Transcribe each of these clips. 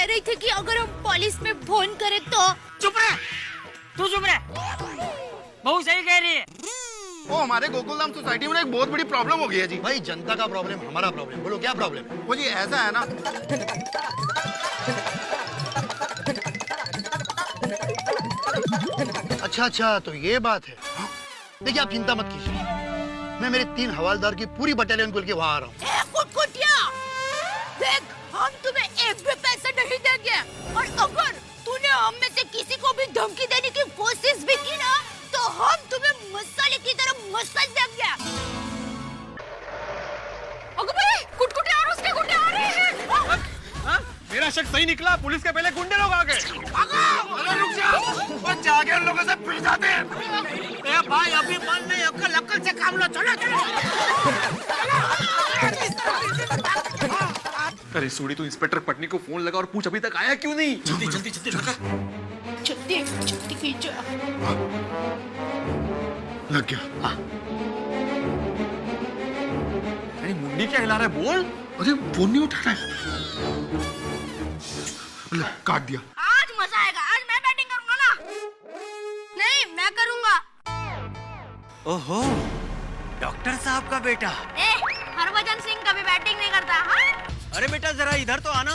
रही थी कि अगर हम पुलिस में फोन करें तो। चुप रह, तू चुप रह। बहू सही कह रही है। वो हमारे गोकुलधाम सोसाइटी में एक बहुत बड़ी प्रॉब्लम हो गई है जी। भाई जनता का प्रॉब्लम हमारा प्रॉब्लम, बोलो क्या प्रॉब्लम है? वो जी ऐसा है ना, अच्छा तो ये बात है। देखिए आप चिंता मत कीजिए, मैं मेरे 3 हवालदार की पूरी बटालियन को लेके वहाँ आ रहा हूँ। कुटकुटिया, देख हम तुम्हें एक भी पैसा नहीं देंगे और अगर तूने हम में से किसी को भी धमकी देने की कोशिश भी की ना तो हम तुम्हें मसाले की तरह मसल देंगे। अगो भाई, कुटकुटिया और उसके गुंडे आ रहे हैं। मेरा शक सही निकला, पुलिस के पहले गुंडे लोग आ गए। अरे रुक जा, वो जाके उन लोगों से पिट जाते हैं। ए भाई अभी मन नहीं, अक्ल से काम लो। चलो अरे सूड़ी, तू इंस्पेक्टर पटनी को फोन लगा और पूछ अभी तक आया क्यों नहीं? जल्दी लगा। जल्दी कीजिए। लग गया। अरे मुंडी क्या हिला रहा है, बोल। अरे फोन नहीं उठा रहा है। काट दिया। आज मजा आएगा, आज मैं बैटिंग करूंगा ना। नहीं, मैं करूंगा। ओहो, डॉक्टर साहब का बेटा। हरभजन सिंह कभी बैटिंग नहीं करता। हाँ? अरे बेटा जरा इधर तो आना।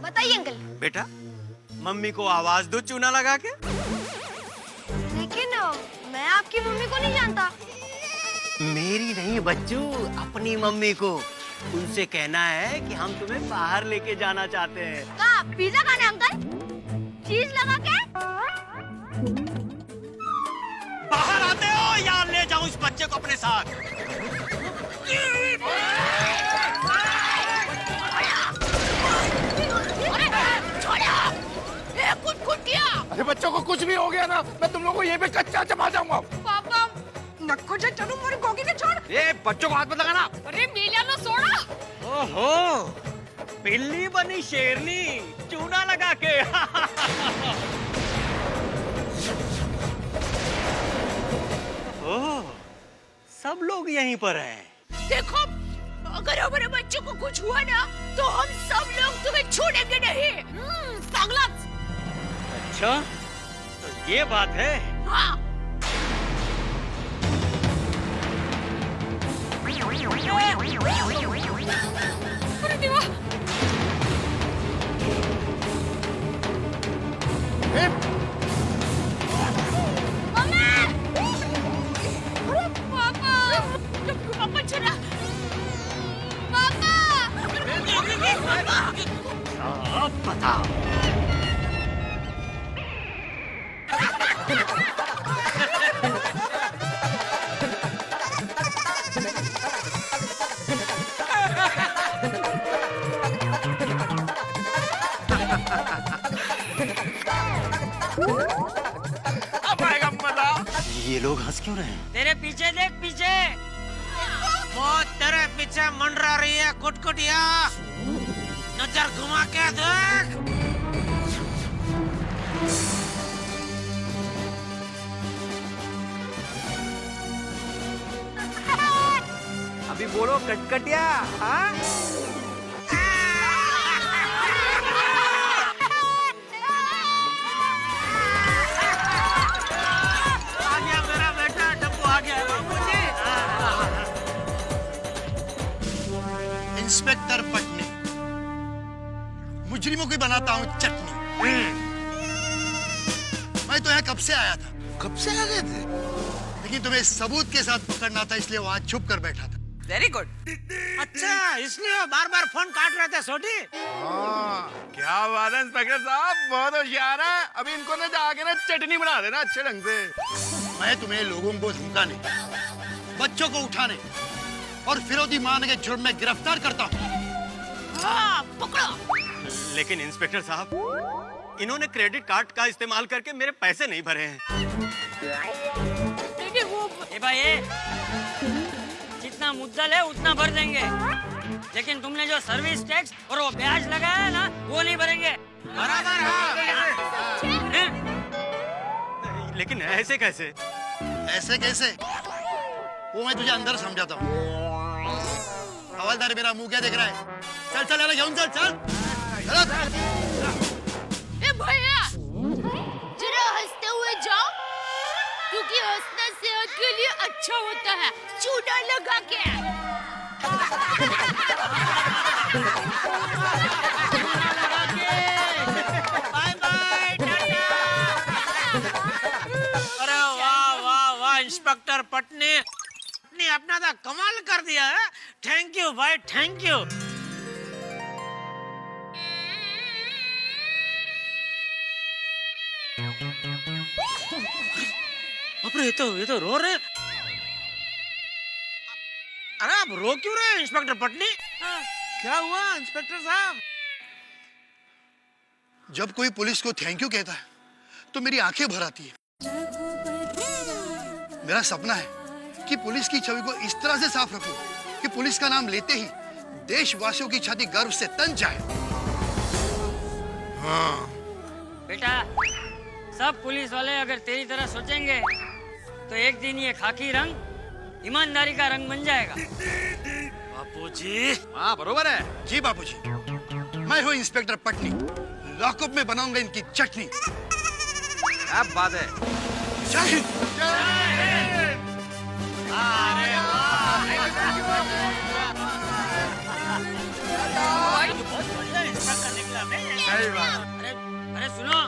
बताइए अंकल। बेटा मम्मी को आवाज दो चूना लगा के। लेकिन मैं आपकी मम्मी को नहीं जानता। मेरी नहीं बच्चू, अपनी मम्मी को। उनसे कहना है कि हम तुम्हें बाहर लेके जाना चाहते हैं। का पिज्जा खाने अंकल? चीज लगा के? बाहर आते हो या ले जाऊं इस बच्चे को अपने साथ? अरे बच्चों को कुछ भी हो गया ना, मैं तुम लोगों को यहीं पे कच्चा चबा जाऊंगा। पापा नक्को जे चलू मोरी गोगी ने छोड़। ये बच्चों को हाथ मत लगाना। अरे मेलिया नो सोड़ा। ओहो, बिल्ली बनी शेरनी चूना लगा के। ओह, सब लोग यहीं पर हैं। देखो अगर हमारे बच्चों को कुछ हुआ ना तो हम सब लोग तुम्हें छोड़ेंगे नहीं। पागला। अच्छा, तो ये बात है। हाँ। अरे देवा। मम्मी! अरे पापा! पापा चला। पापा! अब बताओ। अब आएगा मजा। ये लोग हंस क्यों रहे हैं? तेरे पीछे देख, पीछे। वो तेरे पीछे मंडरा रही है कुटकुटिया। नजर घुमा के देख। अभी बोलो कटकटिया। हाँ? आ गया मेरा बेटा, टप्पू आ गया। बाबूजी। इंस्पेक्टर पटनी, मुजरिमों की बनाता हूँ चटनी। मैं तो यहाँ कब से आया था। कब से आ गए थे? लेकिन तुम्हें सबूत के साथ पकड़ना था, इसलिए वहाँ छुप कर बैठा था। Very good. अच्छा, इसलिए बार बार फोन काट रहे थे छोटी। क्या बात है इंस्पेक्टर साहब, बहुत होशियार है। अभी इनको ना जाके ना चटनी बना देना अच्छे ढंग से। मैं तुम्हें लोगों को धमकाने, बच्चों को उठाने और फिरौती मांगने के जुर्म में गिरफ्तार करता हूँ। हाँ, पकड़ो। लेकिन इंस्पेक्टर साहब, इन्होंने क्रेडिट कार्ड का इस्तेमाल करके मेरे पैसे नहीं भरे हैं। वो ए भाई, जितना मुद्दल है उतना भर देंगे। लेकिन तुमने जो सर्विस टैक्स और वो ब्याज लगाया है ना, वो नहीं भरेंगे। बराबर है। हैं? लेकिन ऐसे कैसे? ऐसे कैसे? वो मैं तुझे अंदर समझाता हूँ। हवलदार मेरा मुंह क्या देख रहा है? चल चल अरे घेऊन चल चल। ए भैया, जरा हंसते हुए जाओ, क्योंकि हंसना सेहत के लिए अच्छा होता है। चूना लगा के। Bye bye, tata. अरे वाह वाह वाह, इंस्पेक्टर पटनी ने अपना तो कमाल कर दिया है। थैंक यू भाई, थैंक यू। अरे ये तो रो रहे। अरे आप रो क्यों रहे हैं इंस्पेक्टर पटनी? क्या हुआ इंस्पेक्टर साहब? जब कोई पुलिस को थैंक यू कहता है तो मेरी आंखें भर आती है। मेरा सपना है कि पुलिस की छवि को इस तरह से साफ रखूं कि पुलिस का नाम लेते ही देशवासियों की छाती गर्व से तन जाए। हाँ। बेटा, सब पुलिस वाले अगर तेरी तरह सोचेंगे तो एक दिन ये खाकी रंग ईमानदारी का रंग बन जाएगा। बापूजी। हाँ बरोबर है। जी बापूजी, मैं हूँ इंस्पेक्टर पटनी। लॉकअप में बनाऊंगा इनकी चटनी। क्या बात है। जय हिंद। अरे बहुत बढ़िया इंस्पेक्टर निकला मैं। सही बात। अरे सुनो,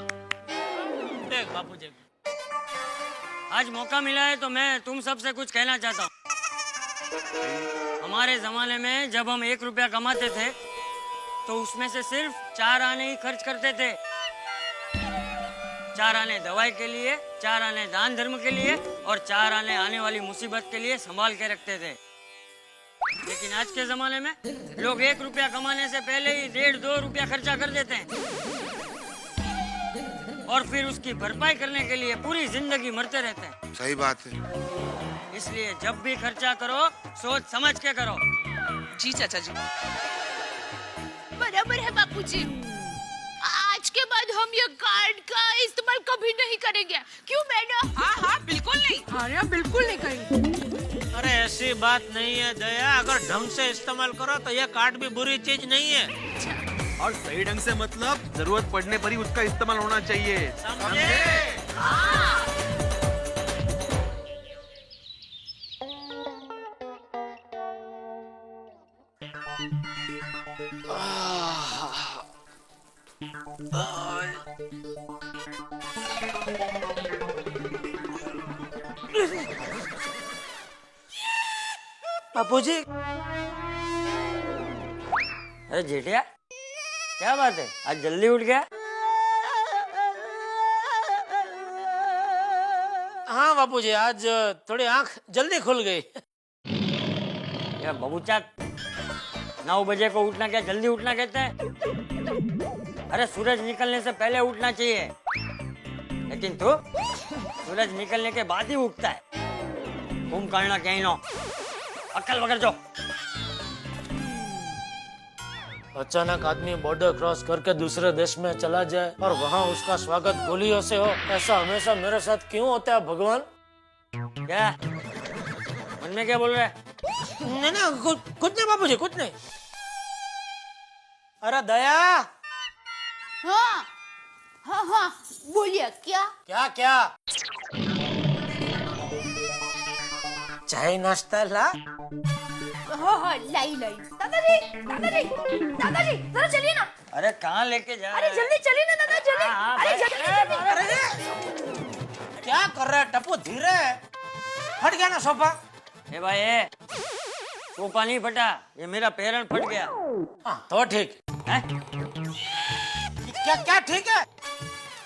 देख बापूजी, आज मौका मिला है तो मैं तुम सबसे कुछ कहना चाहता हूँ। हमारे जमाने में जब हम 1 रुपया कमाते थे तो उसमें से सिर्फ 4 आने ही खर्च करते थे। 4 आने दवाई के लिए, 4 आने दान धर्म के लिए और 4 आने वाली मुसीबत के लिए संभाल के रखते थे। लेकिन आज के जमाने में लोग 1 रुपया कमाने से पहले ही 1.5-2 रुपया खर्चा कर देते हैं और फिर उसकी भरपाई करने के लिए पूरी जिंदगी मरते रहते हैं। सही बात है। इसलिए जब भी खर्चा करो सोच समझ के करो। जी चाचा जी। बराबर है बापूजी। आज के बाद हम ये कार्ड का इस्तेमाल कभी नहीं करेंगे। क्यों मैडम? हाँ हाँ बिल्कुल नहीं। हाँ बिल्कुल नहीं करेंगे। अरे ऐसी बात नहीं है दया, अगर ढंग से इस्तेमाल करो तो यह कार्ड भी बुरी चीज नहीं है। और सही ढंग से मतलब जरूरत पड़ने पर ही उसका इस्तेमाल होना चाहिए। समझे? बापूजी। अरे जेठिया, क्या बात है, आज जल्दी उठ गया? हाँ बापूजी, आज थोड़ी आंख जल्दी खुल गई। या बबूचा, 9 बजे को उठना क्या जल्दी उठना कहते हैं? अरे सूरज निकलने से पहले उठना चाहिए, लेकिन तू सूरज निकलने के बाद ही उठता है। कुंभकर्ण कहीं नो, अक्ल वगैरह जो। अचानक आदमी बॉर्डर क्रॉस करके दूसरे देश में चला जाए और वहाँ उसका स्वागत गोलियों से हो, ऐसा हमेशा मेरे साथ क्यों होता है भगवान? क्या मन में क्या बोल रहा है? नहीं नहीं, कुछ नहीं बापूजी, कुछ नहीं। अरे दया। हाँ हाँ हाँ, बोलिए। क्या? क्या? चाय नाश्ता ला। हाँ हाँ, लाई। दादाजी जरा चलिए ना। अरे कहाँ लेके जा? अरे जल्दी चलिए ना दादा, जल्दी। हाँ, अरे भाई, जल्दी। अरे क्या कर रहा है टप्पू? धीरे, फट गया ना सोफा। ए भाई, सोफा नहीं फटा, ये मेरा पैरण फट गया। हाँ, तो ठीक है? क्या ठीक है?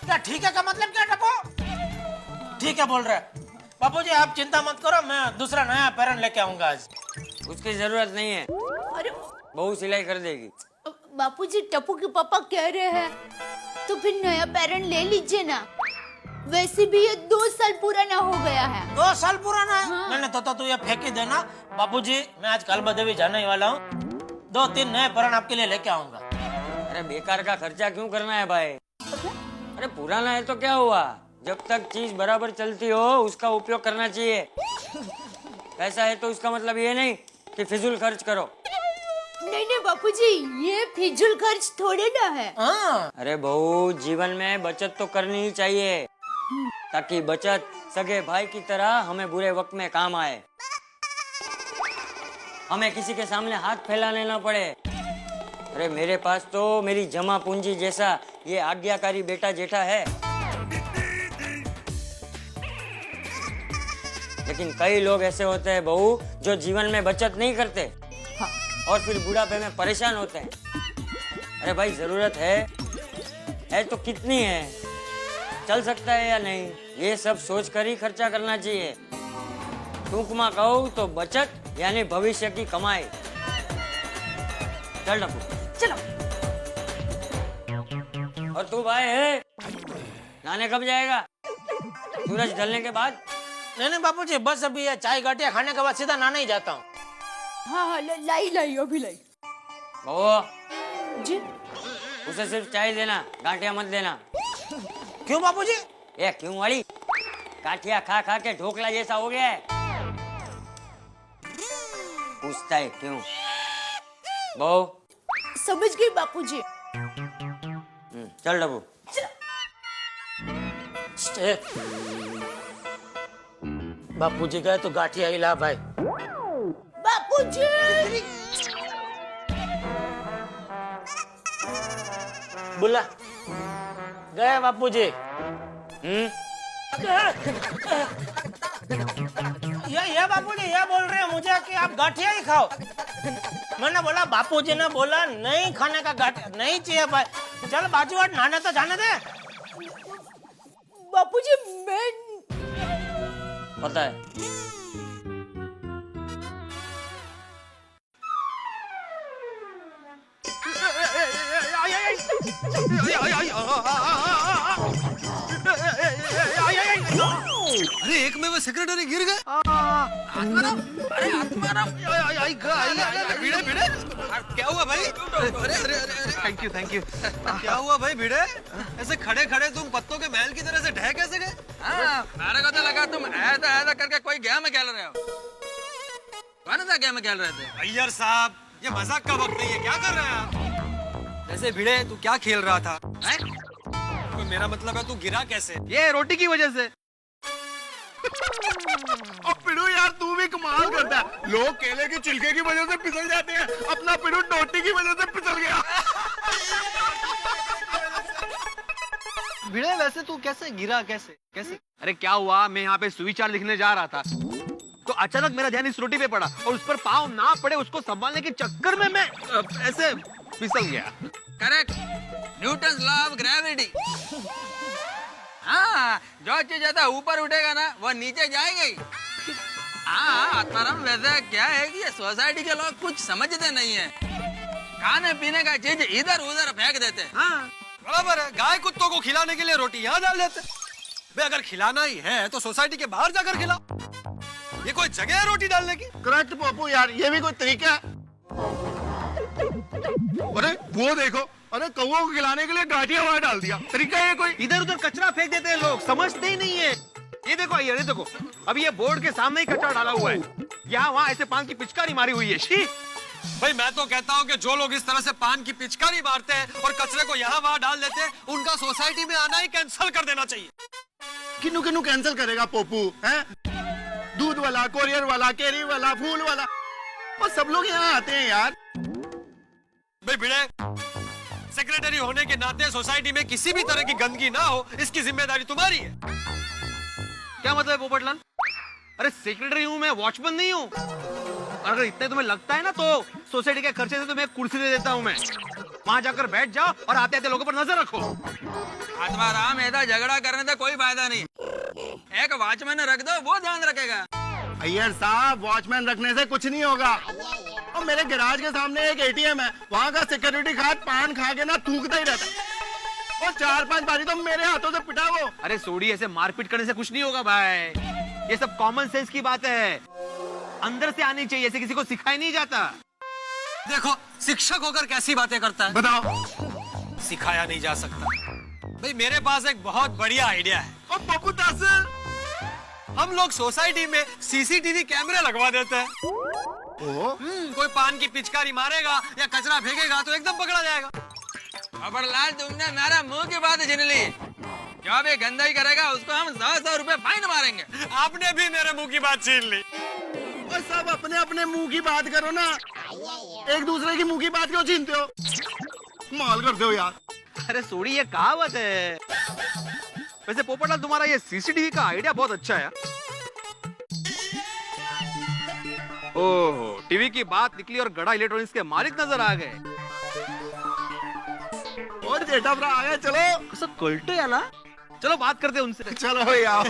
क्या ठीक है का मतलब क्या टप्पू? ठीक है बोल रहा है। बापूजी आप चिंता मत करो, मैं दूसरा नया पैरण लेके आऊंगा आज। उसकी जरूरत नहीं है, अरे बहू सिलाई कर देगी। बापूजी, टप्पू के पापा कह रहे हैं तो फिर नया पैरण ले लीजिए ना। वैसे भी ये 2 साल पुराना हो गया है। 2 साल पुराना है? हाँ। नहीं तो तू ये फेंक ही देना। बापूजी मैं आज कालबदेवी जाने ही वाला हूँ, 2-3 नए परण आपके लिए लेके आऊंगा। अरे बेकार का खर्चा क्यों करना है भाई? अरे पुराना है तो क्या हुआ, जब तक चीज बराबर चलती हो उसका उपयोग करना चाहिए। ऐसा है तो उसका मतलब ये नहीं कि फिजूल खर्च करो। नहीं नहीं बापूजी, ये फिजूल खर्च थोड़े ना है। हाँ। अरे बहू, जीवन में बचत तो करनी ही चाहिए, ताकि बचत सगे भाई की तरह हमें बुरे वक्त में काम आए, हमें किसी के सामने हाथ फैलाने ना पड़े। अरे मेरे पास तो मेरी जमा पूंजी जैसा ये आज्ञाकारी बेटा जेठा है, लेकिन कई लोग ऐसे होते हैं बहू जो जीवन में बचत नहीं करते और फिर बुढ़ापे में परेशान होते हैं। अरे भाई, जरूरत है तो कितनी है, चल सकता है या नहीं, ये सब सोच कर ही खर्चा करना चाहिए। टूंक में कहूँ तो बचत यानी भविष्य की कमाई। चल डब्बू, चलो। और तू भाई है, नहाने कब जाएगा? सूरज ढलने के बाद? नहीं बापूजी, बस अभी ये चाय गाटिया खाने के बाद सीधा नहाने ही जाता हूँ। हाँ हाँ, लाई लाई अभी लाई। बहू, जी उसे सिर्फ चाय देना, गांठिया मत देना। क्यों बापूजी? ये क्यों वाली? गांठिया खा खा के ढोकला जैसा हो गया है। पूछता है क्यों? बहू, समझ गई बापूजी। चल डब्बू। बापूजी गए तो गाठिया हिला भाई। बापूजी बुला गए बापूजी। ये बापूजी ये बोल रहे हैं मुझे कि आप गाठिया ही खाओ। मैंने बोला, बापूजी ने बोला नहीं खाने का गाठिया नहीं चाहिए भाई। चल बाजू हट, नहाने तो जाने दे। बापूजी, मैं पता है। अरे एक में वो सेक्रेटरी गिर गए। भिड़े भिड़े क्या हुआ भाई? अरे अरे अरे थैंक यू क्या हुआ भाई भिड़े? ऐसे खड़े खड़े तुम पत्तों के महल की तरह से ढह कैसे गए? मेरे को तो लगा तुम ऐसा ऐसा करके कोई गेम खेल रहे हो। कौन सा गेम खेल रहे थे? अय्यर साहब, ये मजाक का वक्त नहीं है, क्या कर रहे हैं आप? वैसे भिड़े तू क्या खेल रहा था? तो मेरा मतलब है तू गिरा कैसे? ये रोटी की वजह से। अब पिड़ू यार, तू भी कमाल करता है। लोग केले के छिलके की वजह से फिसल जाते हैं, अपना पिड़ू रोटी की वजह से फिसल गया। भिड़े वैसे तू कैसे गिरा, कैसे? अरे क्या हुआ, मैं यहाँ पे सुविचार लिखने जा रहा था तो अचानक मेरा ध्यान इस रोटी पे पड़ा और उस पर पाँव ना पड़े उसको संभालने के चक्कर में मैं ऐसे फिसल गया। Correct, Newton law of gravity. हाँ, जो चीज ज्यादा ऊपर उठेगा ना वो नीचे जाएगा ही। हाँ आत्माराम, वैसे क्या है कि ये सोसाइटी के लोग कुछ समझते नहीं है, खाने पीने का चीज इधर उधर फेंक देते हैं। हाँ बराबर है, गाय कुत्तों को खिलाने के लिए रोटी यहाँ डाल देते। भाई अगर खिलाना ही है तो सोसाइटी के बाहर जाकर खिला, ये कोई जगह है रोटी डालने की? करेक्ट पप्पू यार, ये भी कोई तरीका है? अरे वो देखो, अरे कौओं को खिलाने के लिए गाठिया वहां डाल दिया, तरीका है कोई? इधर उधर कचरा फेंक देते हैं लोग, समझते ही नहीं है। ये देखो ये देखो, अभी ये बोर्ड के सामने ही कचरा डाला हुआ है, यहाँ वहाँ ऐसे पान की पिचकारी मारी हुई है। शी भाई, मैं तो कहता हूँ कि जो लोग इस तरह से पान की पिचकारी मारते हैं और कचरे को यहाँ वहाँ डाल देते हैं, उनका सोसाइटी में आना ही कैंसिल कर देना चाहिए। किन्नू किन्नू कैंसिल करेगा पोपू? हैं? दूध वाला, कोरियर वाला, केरी वाला, फूल वाला, और सब लोग यहाँ आते हैं यार। भाई भिड़े, सेक्रेटरी होने के नाते सोसाइटी में किसी भी तरह की गंदगी ना हो, इसकी जिम्मेदारी तुम्हारी है। क्या मतलब है पोपटलाल? अरे सेक्रेटरी हूँ मैं, वॉचमैन नहीं हूँ। अगर इतने तुम्हें लगता है ना तो सोसाइटी के खर्चे से तुम्हें कुर्सी दे देता हूँ मैं, वहाँ जाकर बैठ जाओ और आते आते लोगों पर नजर रखो। आत्माराम, ऐसा झगड़ा करने से कोई फायदा नहीं, एक वॉचमैन रख दो, वो ध्यान रखेगा। अय्यर साहब, वॉचमैन रखने से कुछ नहीं होगा। और मेरे गैराज के सामने एक एटीएम है, वहाँ का सिक्योरिटी गार्ड पान खा के ना थूकता ही रहता है, और 4-5 बारी तो मेरे हाथों से पिटा वो। अरे सोडी, ऐसे मारपीट करने से कुछ नहीं होगा भाई, ये सब कॉमन सेंस की बात है, अंदर से आनी चाहिए, ऐसे किसी को सिखाया नहीं जाता। देखो शिक्षक होकर कैसी बातें करता है। बताओ। सिखाया नहीं जा सकता। भाई मेरे पास एक बहुत बढ़िया आइडिया है। ओ पप्पू दास, हम लोग सोसाइटी में सीसीटीवी कैमरे लगवा देते हैं। कोई पान की पिचकारी मारेगा या कचरा फेंकेगा तो एकदम पकड़ा जाएगा। खबरलाल, तुमने मेरा मुंह की बात छीन ली। जो भी गंदाई करेगा उसको हम 100 रुपए फाइन मारेंगे। आपने भी मेरे मुंह की बात छीन ली। और सब अपने अपने मुंह की बात करो ना, एक दूसरे की मुंह की बात क्यों छीनते हो? माल करते हो यार। अरे सोड़ी, ये कहावत है। वैसे पोपटलाल, तुम्हारा ये सीसीटीवी का आइडिया बहुत अच्छा है। ओहो, टीवी की बात निकली और गड़ा इलेक्ट्रॉनिक्स के मालिक नजर आ गए। और जेठा भरा आया, चलो। कसं कळतंय याला? चलो बात करते हैं उनसे। चलो भाई आओ।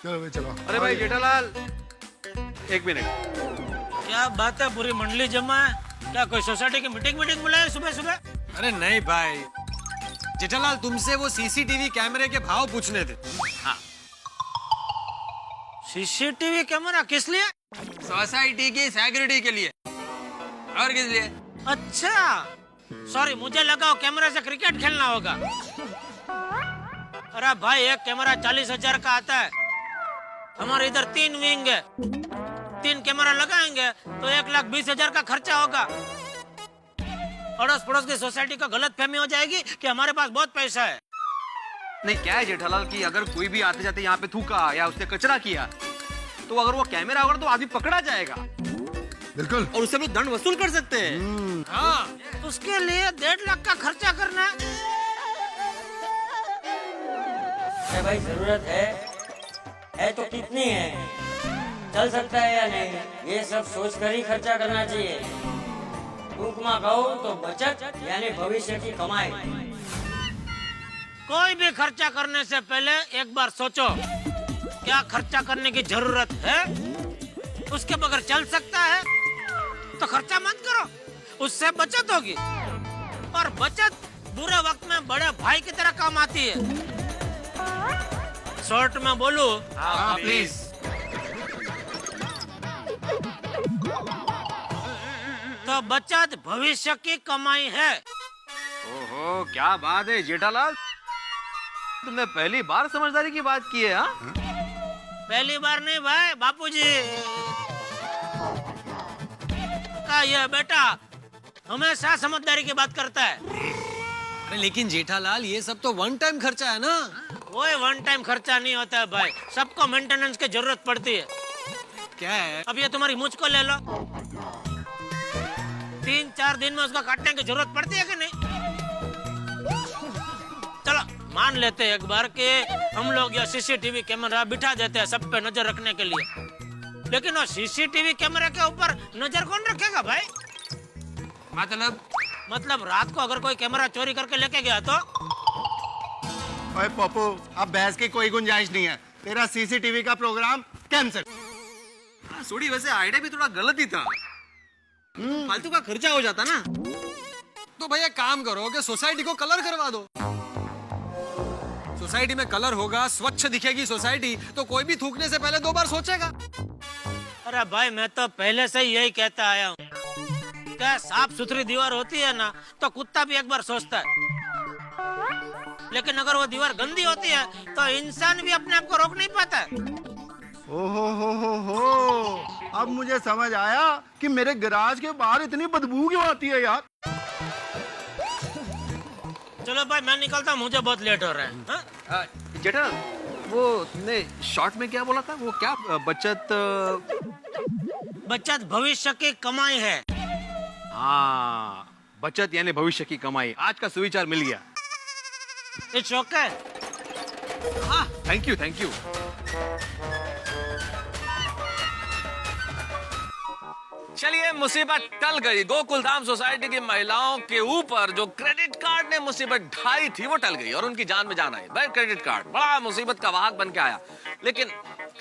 चलो भाई चलो। अरे भाई जेठालाल, एक मिनट। क्या बात है, पूरी मंडली जमा है? क्या कोई सोसाइटी की मीटिंग बुलाए सुबह सुबह? अरे नहीं भाई जेठालाल, तुमसे वो सीसीटीवी कैमरे के भाव पूछने थे। हाँ। सीसीटीवी कैमरा किस लिए? सोसाइटी की सिक्योरिटी के लिए। और किस लिए? अच्छा, सॉरी, मुझे लगा कैमरे से क्रिकेट खेलना होगा। अरे भाई, एक कैमरा 40,000 का आता है। हमारे इधर 3 विंग है, 3 कैमरा लगाएंगे तो 1,20,000 का खर्चा होगा। अड़ोस पड़ोस की सोसाइटी को गलत फहमी हो जाएगी कि हमारे पास बहुत पैसा है। नहीं, क्या है जेठालाल कि अगर कोई भी आते जाते यहाँ पे थूका या उसने कचरा किया तो अगर वो कैमरा होगा तो आदमी पकड़ा जाएगा। बिल्कुल। और उससे हम लोग दंड वसूल कर सकते हैं। हाँ, उसके लिए 1.5 लाख का खर्चा करना है। अरे भाई, जरूरत है तो कितनी है, चल सकता है या नहीं, ये सब सोच कर ही खर्चा करना चाहिए। टूक में कहो तो बचत यानी भविष्य की कमाई। कोई भी खर्चा करने से पहले एक बार सोचो, क्या खर्चा करने की जरूरत है? उसके बगैर चल सकता है तो खर्चा मत करो, उससे बचत होगी। और बचत बुरे वक्त में बड़े भाई की तरह काम आती है। शॉर्ट में बोलूं? हाँ प्लीज। तो बचत भविष्य की कमाई है। ओहो, क्या बात है जेठालाल, तुमने पहली बार समझदारी की बात की है। हाँ? पहली बार नहीं भाई, बापूजी का ये बेटा हमेशा समझदारी की बात करता है। अरे लेकिन जेठालाल, ये सब तो वन टाइम खर्चा है ना। कोई वन टाइम खर्चा नहीं होता है भाई, सबको मेंटेनेंस की जरूरत पड़ती है। क्या है? अब ये तुम्हारी मुझ को ले लो, 3-4 दिन में उसका काटने की जरूरत पड़ती है कि नहीं? चलो मान लेते हैं एक बार कि हम लोग ये सीसीटीवी कैमरा बिठा देते हैं सब पे नजर रखने के लिए। लेकिन वो सीसीटीवी कैमरे के ऊपर नजर कौन रखेगा भाई? मतलब रात को अगर कोई कैमरा चोरी करके लेके गया तो? ओए पप्पू, अब बहस की कोई गुंजाइश नहीं है। तेरा सीसीटीवी का प्रोग्राम कैंसिल। सोडी, वैसे आइडिया भी थोड़ा गलत ही था। फालतू का खर्चा हो जाता ना। तो भैया काम करो कि सोसाइटी को कलर करवा दो। सोसाइटी में कलर होगा, स्वच्छ दिखेगी सोसाइटी, तो कोई भी थूकने से पहले 2 बार सोचेगा। अरे भाई, मैं तो पहले से ही यही कहता आया हूँ, क्या साफ सुथरी दीवार होती है ना तो कुत्ता भी एक बार सोचता है। लेकिन अगर वो दीवार गंदी होती है तो इंसान भी अपने आप को रोक नहीं पाता है। ओहो हो, अब मुझे समझ आया कि मेरे गैराज के बाहर इतनी बदबू क्यों आती है यार। चलो भाई, मैं निकलता हूँ, मुझे बहुत लेट हो रहा है। हाँ? जेठा, वो तुमने शॉर्ट में क्या बोला था? वो क्या बचत भविष्य की कमाई है। हाँ, बचत यानी भविष्य की कमाई। आज का सुविचार मिल गया। It's okay. हाँ, थैंक यू थैंक यू। चलिए, मुसीबत टल गई। गोकुलधाम सोसाइटी की महिलाओं के ऊपर जो क्रेडिट कार्ड ने मुसीबत ढाई थी वो टल गई और उनकी जान में जान आई। बैंक क्रेडिट कार्ड बड़ा मुसीबत का वाहक बन के आया, लेकिन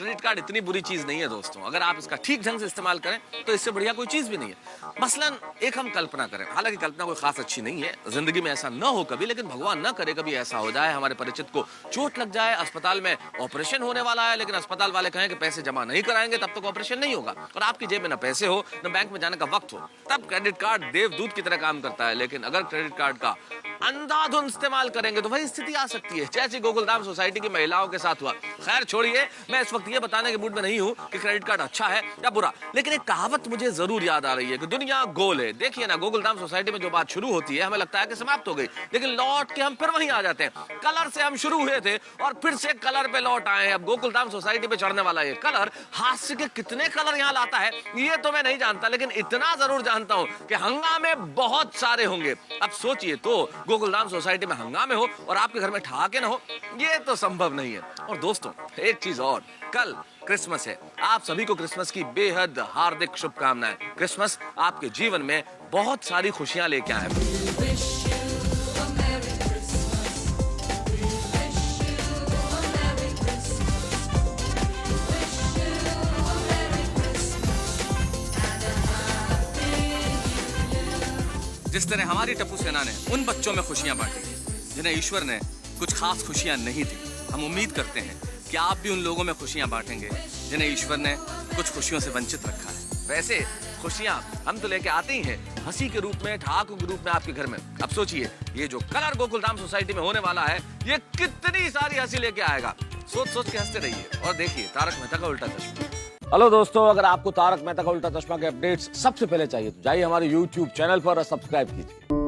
क्रेडिट कार्ड इतनी बुरी चीज नहीं है दोस्तों। अगर आप इसका ठीक ढंग से इस्तेमाल करें तो इससे बढ़िया कोई चीज भी नहीं है। मसलन एक हम कल्पना करें, हालांकि कल्पना कोई खास अच्छी नहीं है, जिंदगी में ऐसा न हो कभी, लेकिन भगवान न करे कभी ऐसा हो जाए हमारे परिचित को चोट लग जाए, अस्पताल में ऑपरेशन होने वाला है, लेकिन अस्पताल वाले कहें कि पैसे जमा नहीं कराएंगे तब तक ऑपरेशन नहीं होगा, और आपकी जेब में न पैसे हो न बैंक में जाने का वक्त हो, तब क्रेडिट कार्ड देवदूत की तरह काम करता है। लेकिन अगर क्रेडिट कार्ड का अंधाधुंध इस्तेमाल करेंगे तो वही स्थिति आ सकती है जैसी गोकुलधाम सोसाइटी की महिलाओं के साथ हुआ। खैर छोड़िए, मैं इस वक्त ये बताने के मूड में नहीं हूँ कि क्रेडिट कार्ड अच्छा है या बुरा, लेकिन एक कहावत मुझे जरूर याद आ रही है कि दुनिया गोल है। देखिए ना, गोकुलधाम सोसाइटी में जो बात शुरू होती है हमें लगता है कि समाप्त हो गई, लेकिन लौट के हम फिर वहीं आ जाते हैं। कलर से हम शुरू हुए थे और फिर से कलर पे लौट आए हैं। अब गोकुलधाम सोसाइटी पे चढ़ने वाला ये कलर हास्य के कितने कलर यहाँ लाता है ये तो मैं नहीं जानता, लेकिन इतना जरूर जानता हूँ कि हंगामे बहुत सारे होंगे। अब सोचिए तो, गोकुलधाम सोसाइटी में हंगामे हो और आपके घर में ठहाके न हो, ये तो संभव नहीं है। और दोस्तों एक चीज और, कल क्रिसमस है। आप सभी को क्रिसमस की बेहद हार्दिक शुभकामनाएं। क्रिसमस आपके जीवन में बहुत सारी खुशियां लेके आए। जिस तरह हमारी टप्पू सेना ने उन बच्चों में खुशियां बांटी जिन्हें ईश्वर ने कुछ खास खुशियां नहीं दी, हम उम्मीद करते हैं कि आप भी उन लोगों में खुशियां बांटेंगे जिन्हें ईश्वर ने कुछ खुशियों से वंचित रखा है। वैसे खुशियां हम तो लेके आते ही हैं हंसी के रूप में, ठहाकों के रूप में आपके घर में। अब सोचिए, ये जो कलर गोकुलधाम सोसाइटी में होने वाला है ये कितनी सारी हंसी लेके आएगा। सोच सोच के हंसते रहिए और देखिए तारक मेहता का उल्टा चश्मा। हेलो दोस्तों, अगर आपको तारक मेहता का उल्टा चश्मा के अपडेट्स सबसे पहले चाहिए तो जाइए हमारे YouTube चैनल पर और सब्सक्राइब कीजिए।